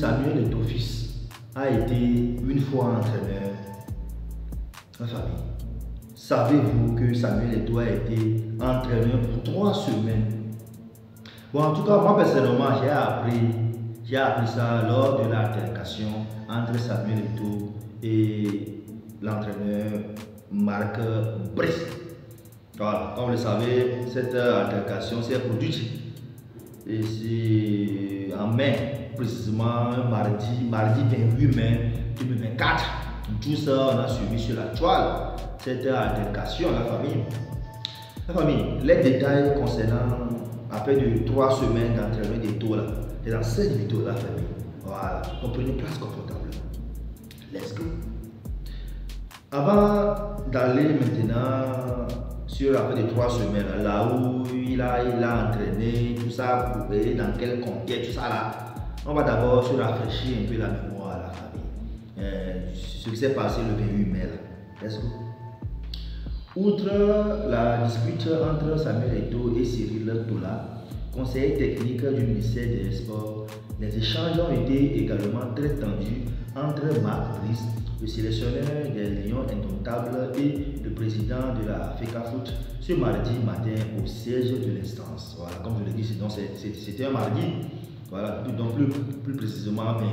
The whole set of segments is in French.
Samuel Eto'o fils a été une fois entraîneur en famille. Savez-vous que Samuel Eto'o a été entraîneur pour 3 semaines? Bon, en tout cas, moi personnellement, j'ai appris ça lors de l'altercation entre Samuel Eto'o et l'entraîneur Marc Brice. Voilà, comme vous le savez, cette altercation s'est produite et c'est en mai, précisément mardi 28 mai 2024. Tout ça, on a suivi sur la toile cette altercation, la famille. Les détails concernant après de 3 semaines d'entraînement d'Eto'o là, c'est dans cette vidéo la famille. Voilà, donc prenez place confortable. Let's go. Avant d'aller maintenant sur après de 3 semaines, là où il a entraîné, tout ça, vous voyez dans quelle conquête, tout ça là, on va d'abord se rafraîchir un peu la mémoire à la famille. Ce qui s'est passé le 28 mai là. Let's go. Outre la dispute entre Samuel Eto'o et Cyril Tola, conseiller technique du ministère des Sports, les échanges ont été également très tendus entre Marc Brice, le sélectionneur des Lions Indomptables, et le président de la FECAFOOT ce mardi matin au siège de l'instance. Voilà, comme je l'ai dit, c'était un mardi, voilà, donc plus précisément 28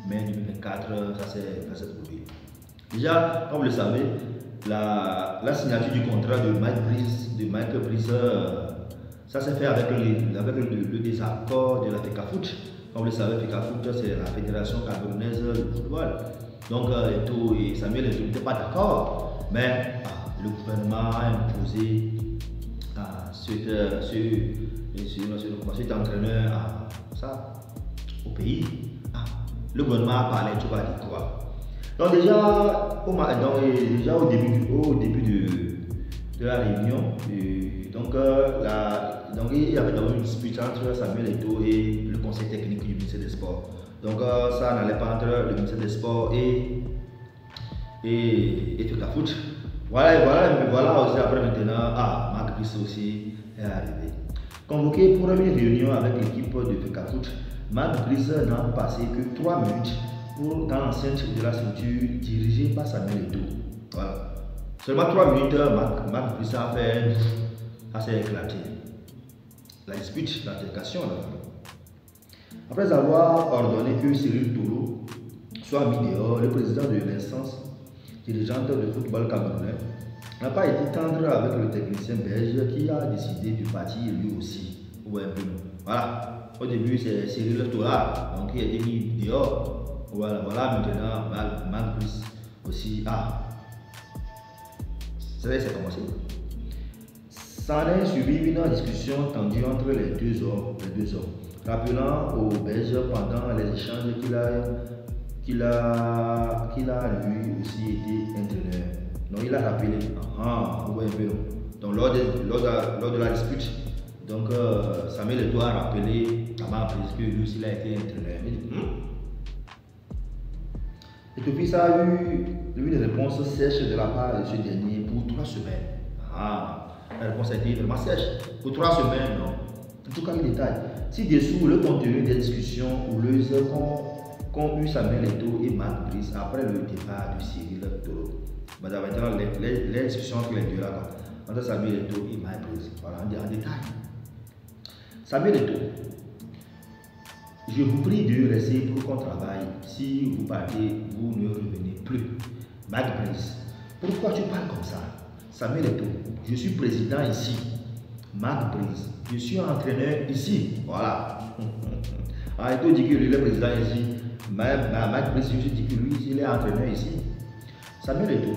mai 2024, ça s'est produit. Déjà, comme vous le savez, la signature du contrat de Mike Brice, ça s'est fait avec le désaccord de la FECAFOOT. Comme vous le savez, FECAFOOT, c'est la Fédération Camerounaise de football. Donc, Eto'o et Samuel Eto'o n'étaient pas d'accord, mais le gouvernement a imposé cet entraîneur au pays. Le gouvernement a parlé, tu vas dire quoi? Donc déjà au début de la réunion, donc il y avait d'abord une dispute entre Samuel Eto'o et le conseil technique du ministère des Sports. Donc ça n'allait pas entre le ministère des Sports et FECAFOOT. Voilà aussi après maintenant, Marc Brice aussi est arrivé. Convoqué pour une réunion avec l'équipe de FECAFOOT, Marc Brice n'a passé que 3 minutes dans l'enceinte de la structure dirigée par Samuel Eto'o. Voilà. Seulement 3 minutes, Marc Brice a fait, ça s'est éclaté. La dispute, l'altercation. Après avoir ordonné que Cyril Tola soit mis dehors, le président de l'instance dirigeante de football camerounais n'a pas été tendre avec le technicien belge qui a décidé de partir lui aussi. Voilà. Au début, c'est Cyril Tola qui a été mis dehors. Voilà maintenant, Marc Brice aussi. C'est commencé. Ça a suivi une discussion tendue entre les deux hommes, rappelant aux Belges pendant les échanges qu'il a lui aussi été entraîneur. Donc il a rappelé, donc lors de la dispute, donc Samuel Eto'o a rappelé à Marc Brice que lui aussi il a été entraîneur. Et puis ça a eu une réponse sèche de la part de ce dernier pour 3 semaines. La réponse a été vraiment sèche. Pour 3 semaines, non. En tout cas, les détails. Ci-dessous, le contenu des discussions houleuses qu'ont eu Samuel Eto'o et Marc Brice après le départ de Cyril Tola. Maintenant, les discussions entre les deux là, entre Samuel Eto'o et Marc Brice. Voilà, en détail. Samuel Eto'o, je vous prie de rester pour qu'on travaille. Si vous partez, vous ne revenez plus. Marc Brice, pourquoi tu parles comme ça? Samuel Eto'o, je suis président ici. Marc Brice, je suis entraîneur ici. Voilà. Eto'o dit que lui est président ici. Marc Brice, je dis que lui, il est entraîneur ici. Samuel Eto'o,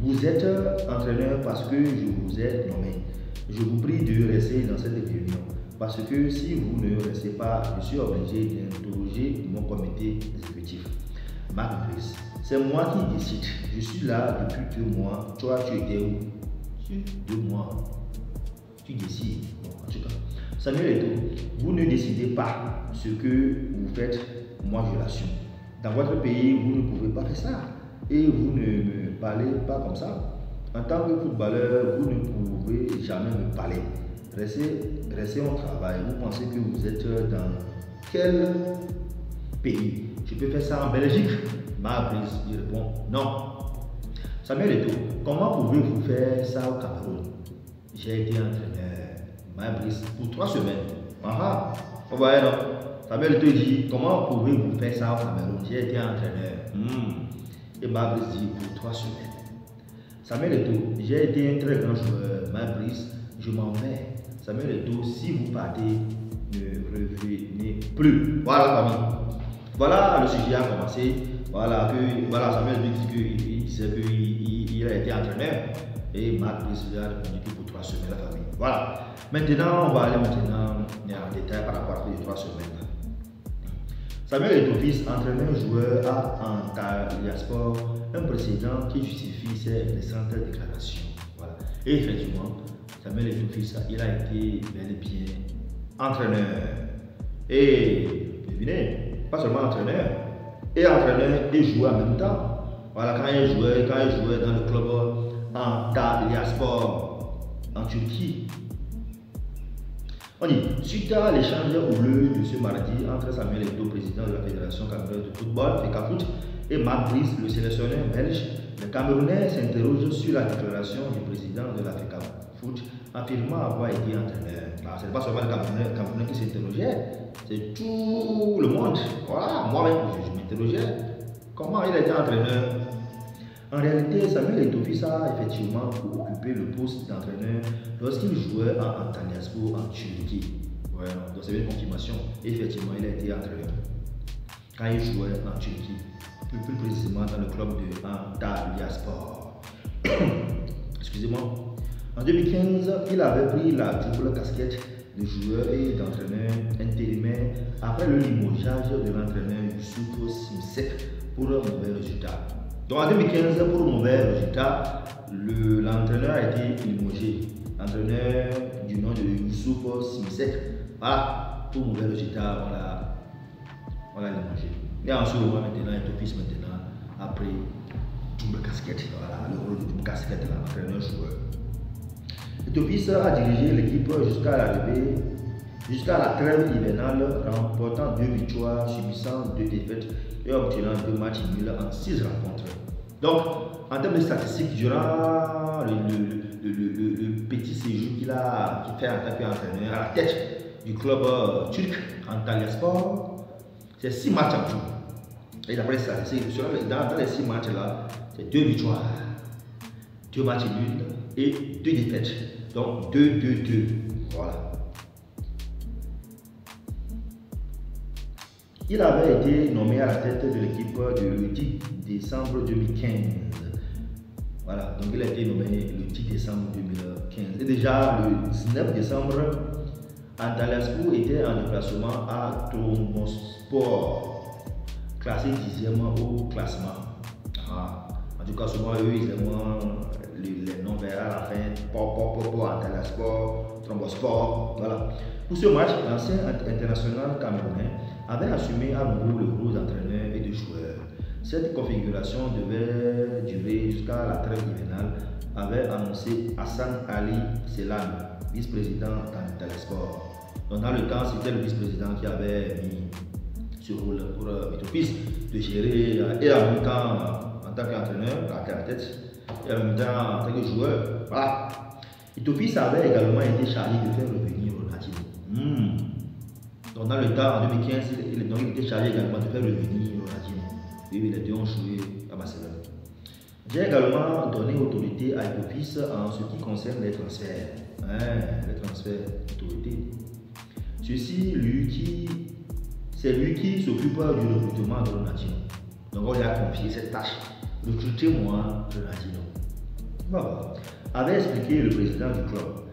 vous êtes entraîneur parce que je vous ai nommé. Je vous prie de rester dans cette réunion. Parce que si vous ne restez pas, je suis obligé d'interroger mon comité exécutif. Marc Brice, c'est moi qui décide. Je suis là depuis 2 mois. Toi, tu étais où? Sur 2 mois. Tu décides. Bon, en tout cas, Samuel Eto'o, vous ne décidez pas ce que vous faites. Moi, je l'assume. Dans votre pays, vous ne pouvez pas faire ça. Et vous ne me parlez pas comme ça. En tant que footballeur, vous ne pouvez jamais me parler. Restez au travail. Vous pensez que vous êtes dans quel pays. Je peux faire ça en Belgique. Mabris, il répond non. Samuel Eto'o, comment pouvez-vous faire ça au Cameroun? J'ai été entraîneur. Mabris, pour 3 semaines. Ah, vous voyez non? Samuel Eto'o dit, comment pouvez-vous faire ça au Cameroun? J'ai été entraîneur. Et Mabris dit, pour 3 semaines. Samuel Eto'o, j'ai été un très grand joueur. Mabris, je m'en vais. Samuel Eto'o, si vous partez, ne revenez plus. Voilà, famille. Voilà, le sujet a commencé. Voilà, Samuel Eto'o disait qu'il a été entraîneur. Et Mabris lui a répondu que pour 3 semaines, la famille. Voilà. Maintenant, on va aller en détail par rapport à les 3 semaines. Samuel Eto'o, fils, entraîneur joueur à Antalya Sport, un précédent qui justifie ses récentes déclarations. Voilà. Et effectivement, Samuel Eto'o, fils, il a été bel et bien entraîneur. Et devinez, pas seulement entraîneur, et joueur en même temps. Voilà, quand il jouait dans le club Antalya Sport en Turquie. On dit, suite à l'échange houleux de ce mardi entre Samuel Eto'o, président de la Fédération camerounaise de football, FECAFOOT, et Marc Brice, le sélectionneur belge, le Camerounais s'interroge sur la déclaration du président de la FECAFOOT, affirmant avoir été entraîneur. Ce n'est pas seulement le Camerounais qui s'interrogeait, c'est tout le monde. Voilà, moi-même, je m'interrogeais. Comment il a été entraîneur? En réalité, Samuel Eto'o a effectivement occupé le poste d'entraîneur lorsqu'il jouait à Antalya Sport en Turquie. Voilà, donc c'est une confirmation. Effectivement, il a été entraîneur quand il jouait en Turquie, plus précisément dans le club de Antalya Sport. Excusez-moi. En 2015, il avait pris la double casquette de joueur et d'entraîneur intérimaire après le limogeage de l'entraîneur Youssouf Simsek pour un mauvais résultat. Donc en 2015, pour un mauvais résultat, l'entraîneur a été limogé. L'entraîneur du nom de Youssouf Simsek. Voilà, pour un mauvais résultat, on l'a limogé. Et en ce moment, maintenant, Eto'o maintenant a pris double casquette. Voilà, le rôle de double casquette, l'entraîneur-joueur. Eto'o a dirigé l'équipe jusqu'à la trêve hivernale, remportant 2 victoires, subissant 2 défaites et obtenant 2 matchs nuls en 6 rencontres. Donc, en termes de statistiques, durant le petit séjour qu'il fait en tant qu'entraîneur à la tête du club turc Antalya Sport, c'est 6 matchs en tout. Et d'après les statistiques, dans les 6 matchs-là, c'est 2 victoires, 2 matchs nuls et 2 défaites. Donc 2-2-2. Voilà. Il avait été nommé à la tête de l'équipe le 10 décembre 2015. Voilà, donc il a été nommé le 10 décembre 2015. Et déjà le 19 décembre, Antalya Sport était en déplacement à Trabzonspor, classé 10e au classement. En tout cas, souvent eux, ils aiment les noms vers la fin, Antalya Sport, Trabzonspor, voilà. Pour ce match, l'ancien international camerounais avait assumé à nouveau le rôle d'entraîneur et de joueur. Cette configuration devait durer jusqu'à la trêve hivernale, avait annoncé Hassan Ali Selan, vice-président d'Antalya Sport. Donc dans le temps, c'était le vice-président qui avait mis ce rôle pour Eto'o de gérer et en même temps en tant qu'entraîneur à la tête et en même temps en tant que joueur. Voilà. Eto'o avait également été chargé de faire revenir Ronaldinho. Donc dans le temps, en 2015, il était chargé également de faire revenir Ronaldinho. Oui, les deux ont joué à Barcelone. J'ai également donné autorité à Eto'o en ce qui concerne les transferts. Les transferts, autorité. C'est lui qui s'occupe du recrutement de Ronaldinho. Donc on lui a confié cette tâche. Recrutez-moi Ronaldinho. Voilà. Avait expliqué le président du club,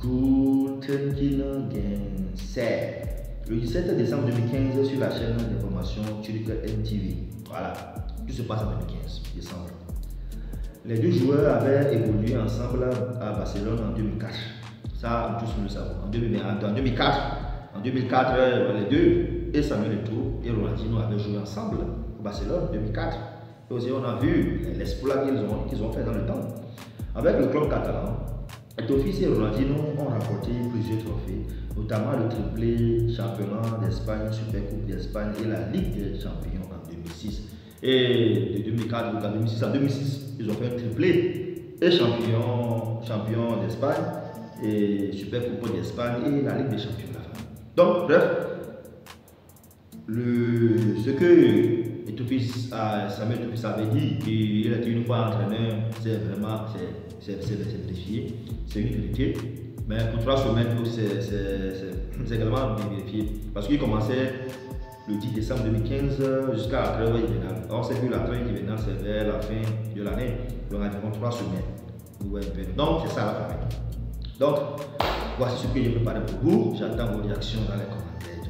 Gültekin Gencer, le 17 décembre 2015 sur la chaîne d'information turque MTV. Voilà, tout se passe en 2015 décembre. Les deux joueurs avaient évolué ensemble à Barcelone en 2004. Ça, tous nous le savons. En 2004, les deux, et Samuel Eto'o et Ronaldinho avaient joué ensemble à Barcelone en 2004. Et aussi, on a vu l'exploit qu'ils ont fait dans le temps. Avec le club catalan, Tofis et Ronaldinho ont remporté plusieurs trophées, notamment le triplé championnat d'Espagne, Super Coupe d'Espagne et la Ligue des Champions en 2006. Et de 2004 à 2006, en 2006, ils ont fait un triplé et champion d'Espagne et Super Coupe d'Espagne et la Ligue des Champions. Donc, bref, ce que Samuel Eto'o avait dit, qu'il était une fois entraîneur, c'est vraiment vérifié, c'est une vérité. Mais pour 3 semaines, c'est également vérifié. Parce qu'il commençait le 10 décembre 2015 jusqu'à la trêve hivernale. Or, c'est que la trêve hivernale, c'est vers la fin de l'année, donc environ 3 semaines. Donc, c'est ça la famille. Donc, voici ce que j'ai préparé pour vous. J'attends vos réactions dans les commentaires.